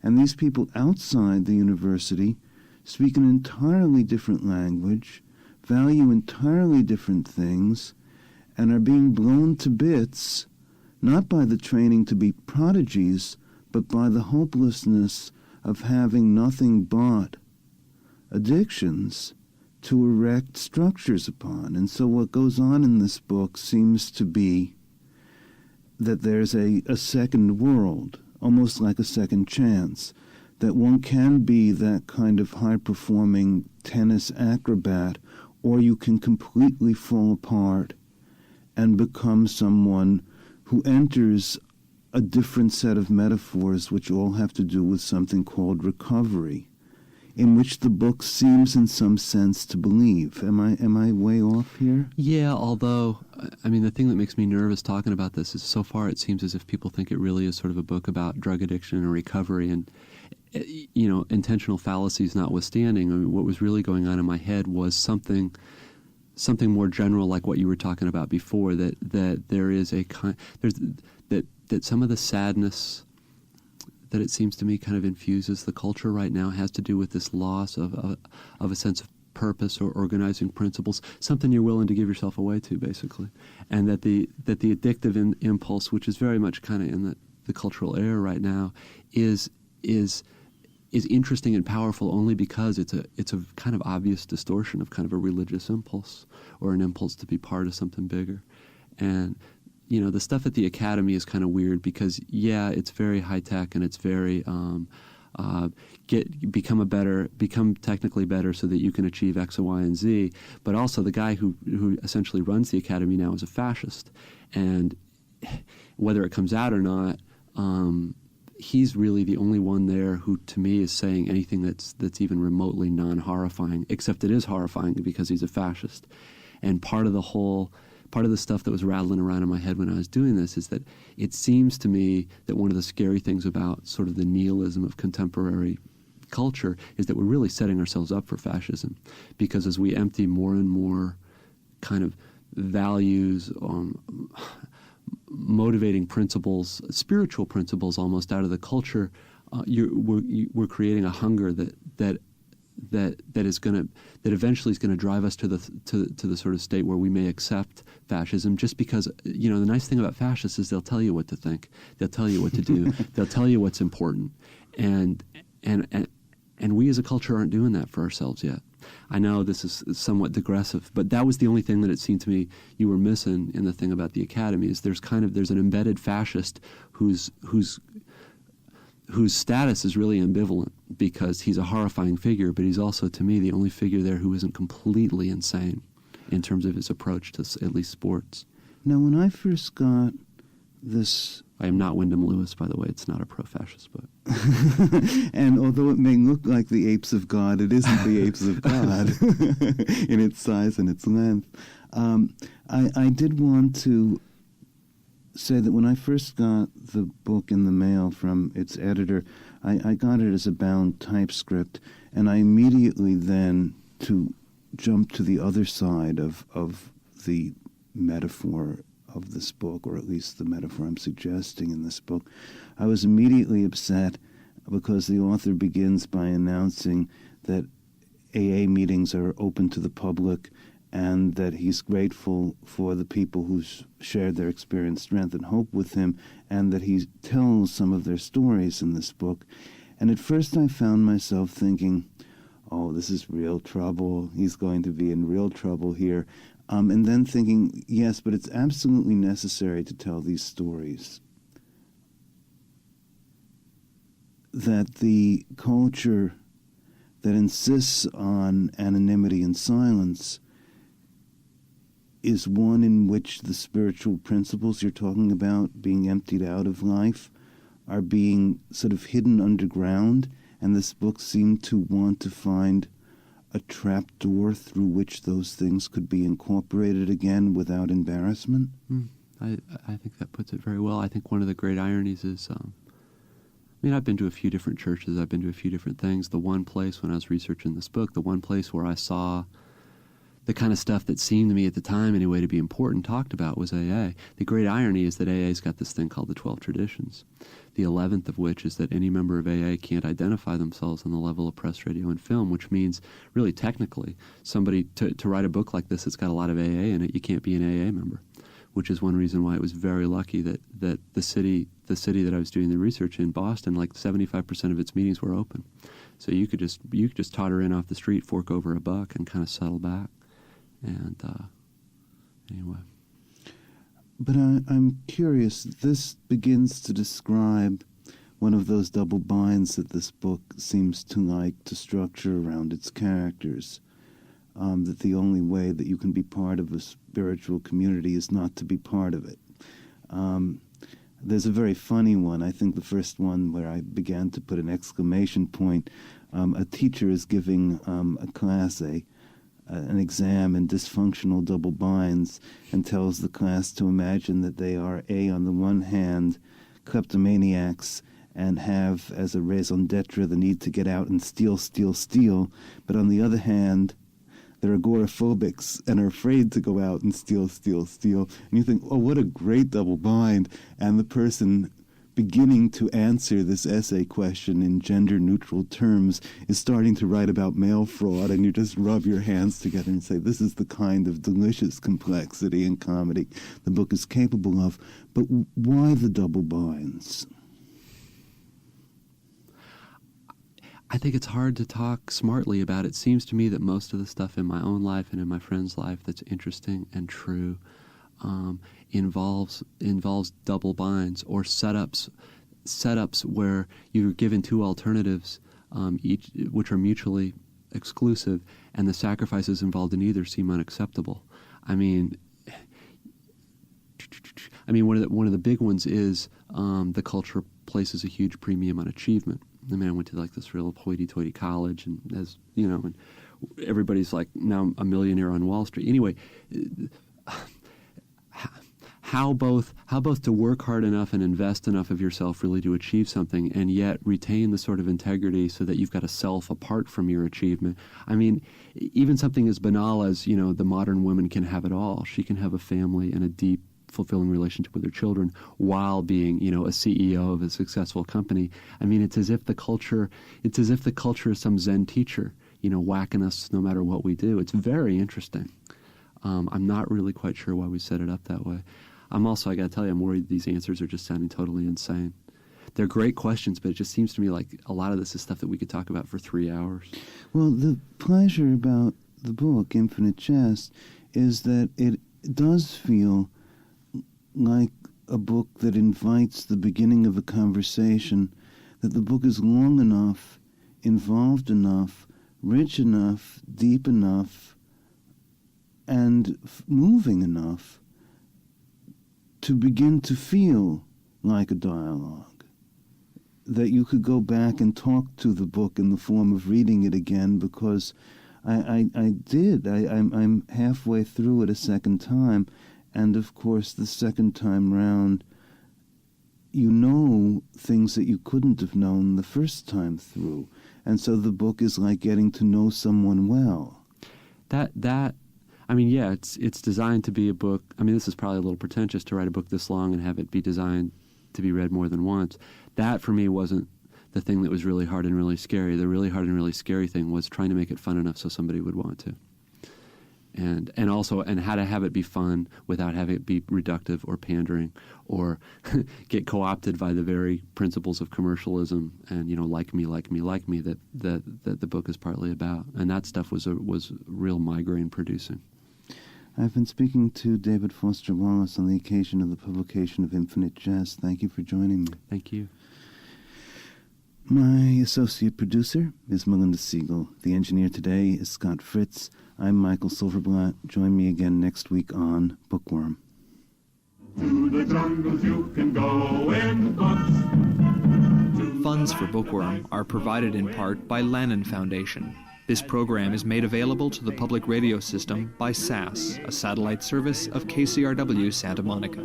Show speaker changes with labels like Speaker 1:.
Speaker 1: And these people outside the university speak an entirely different language, value entirely different things, and are being blown to bits, not by the training to be prodigies, but by the hopelessness of having nothing but addictions to erect structures upon. And so what goes on in this book seems to be that there's a second world, almost like a second chance, that one can be that kind of high-performing tennis acrobat, or you can completely fall apart and become someone who enters a different set of metaphors which all have to do with something called recovery, in which the book seems in some sense to believe. Am I way off here?
Speaker 2: Yeah, although, I mean, the thing that makes me nervous talking about this is so far it seems as if people think it really is sort of a book about drug addiction and recovery, and, you know, intentional fallacies notwithstanding. I mean, what was really going on in my head was something more general, like what you were talking about before, that there is a kind, that some of the sadness that it seems to me kind of infuses the culture right now has to do with this loss of a sense of purpose or organizing principles, something you're willing to give yourself away to, basically. And that the addictive impulse, which is very much kind of in the cultural air right now, is interesting and powerful only because it's a kind of obvious distortion of kind of a religious impulse or an impulse to be part of something bigger. And you know, the stuff at the academy is kind of weird because, yeah, it's very high-tech and it's very become technically better so that you can achieve X, Y, and Z. But also the guy who essentially runs the academy now is a fascist. And whether it comes out or not, he's really the only one there who, to me, is saying anything that's even remotely non-horrifying, except it is horrifying because he's a fascist. And part of the stuff that was rattling around in my head when I was doing this is that it seems to me that one of the scary things about sort of the nihilism of contemporary culture is that we're really setting ourselves up for fascism, because as we empty more and more kind of values, motivating principles, spiritual principles almost out of the culture, we're creating a hunger that eventually is going to drive us to the sort of state where we may accept fascism, just because, you know, the nice thing about fascists is they'll tell you what to think, they'll tell you what to do, they'll tell you what's important, and we as a culture aren't doing that for ourselves yet. I know this is somewhat digressive, but that was the only thing that it seemed to me you were missing in the thing about the academy, is there's an embedded fascist whose status is really ambivalent because he's a horrifying figure, but he's also, to me, the only figure there who isn't completely insane in terms of his approach to at least sports.
Speaker 1: Now, when I first got this...
Speaker 2: I am not Wyndham Lewis, by the way. It's not a pro-fascist book.
Speaker 1: And although it may look like the Apes of God, it isn't the Apes of God in its size and its length. I did want to say that when I first got the book in the mail from its editor, I got it as a bound typescript, and I immediately then jumped to the other side of the metaphor of this book, or at least the metaphor I'm suggesting in this book. I was immediately upset because the author begins by announcing that AA meetings are open to the public, and that he's grateful for the people who shared their experience, strength, and hope with him, and that he tells some of their stories in this book. And at first I found myself thinking, oh, this is real trouble. He's going to be in real trouble here. And then thinking, yes, but it's absolutely necessary to tell these stories. That the culture that insists on anonymity and silence is one in which the spiritual principles you're talking about being emptied out of life are being sort of hidden underground, and this book seemed to want to find a trap door through which those things could be incorporated again without embarrassment.
Speaker 2: I think that puts it very well. I think one of the great ironies is, I've been to a few different churches, I've been to a few different things. The one place, when I was researching this book, the one place where I saw the kind of stuff that seemed to me at the time anyway to be important talked about was AA. The great irony is that AA's got this thing called the 12 Traditions, the 11th of which is that any member of AA can't identify themselves on the level of press, radio, and film, which means, really technically, somebody to write a book like this that's got a lot of AA in it, you can't be an AA member, which is one reason why it was very lucky that the city that I was doing the research in, Boston, like 75% of its meetings were open. So you could just totter in off the street, fork over a buck, and kind of settle back. And anyway.
Speaker 1: But I'm curious, this begins to describe one of those double binds that this book seems to like to structure around its characters, that the only way that you can be part of a spiritual community is not to be part of it. There's a very funny one, I think the first one where I began to put an exclamation point. A teacher is giving a class an exam in dysfunctional double binds and tells the class to imagine that they are, on the one hand, kleptomaniacs and have as a raison d'etre the need to get out and steal, but on the other hand, they're agoraphobics and are afraid to go out and steal. And you think, oh, what a great double bind. And the person beginning to answer this essay question in gender-neutral terms is starting to write about mail fraud, and you just rub your hands together and say, this is the kind of delicious complexity and comedy the book is capable of. But why the double binds?
Speaker 2: I think it's hard to talk smartly about it. It seems to me that most of the stuff in my own life and in my friend's life that's interesting and true involves double binds or setups where you're given two alternatives, each which are mutually exclusive, and the sacrifices involved in either seem unacceptable. I mean, one of the big ones is the culture places a huge premium on achievement. I mean, I went to like this real hoity-toity college, and as you know, and everybody's like now a millionaire on Wall Street. Anyway, how both to work hard enough and invest enough of yourself really to achieve something, and yet retain the sort of integrity so that you've got a self apart from your achievement. I mean, even something as banal as, the modern woman can have it all. She can have a family and a deep, fulfilling relationship with her children while being, a CEO of a successful company. I mean, it's as if the culture is some Zen teacher, whacking us no matter what we do. It's very interesting. I'm not really quite sure why we set it up that way. I got to tell you, I'm worried these answers are just sounding totally insane. They're great questions, but it just seems to me like a lot of this is stuff that we could talk about for 3 hours.
Speaker 1: Well, the pleasure about the book, Infinite Jest, is that it does feel like a book that invites the beginning of a conversation, that the book is long enough, involved enough, rich enough, deep enough, and moving enough to begin to feel like a dialogue, that you could go back and talk to the book in the form of reading it again, because I'm halfway through it a second time, and of course the second time round you know things that you couldn't have known the first time through, and so the book is like getting to know someone well.
Speaker 2: It's designed to be a book. I mean, this is probably a little pretentious to write a book this long and have it be designed to be read more than once. That, for me, wasn't the thing that was really hard and really scary. The really hard and really scary thing was trying to make it fun enough so somebody would want to. And how to have it be fun without having it be reductive or pandering or get co-opted by the very principles of commercialism and, like me that the book is partly about. And that stuff was real migraine producing.
Speaker 1: I've been speaking to David Foster Wallace on the occasion of the publication of Infinite Jest. Thank you for joining me.
Speaker 2: Thank you.
Speaker 1: My associate producer is Melinda Siegel. The engineer today is Scott Fritz. I'm Michael Silverblatt. Join me again next week on Bookworm.
Speaker 3: To the jungles you can go in books.
Speaker 4: Funds for Bookworm are provided in part by Lannan Foundation. This program is made available to the public radio system by SAS, a satellite service of KCRW Santa Monica.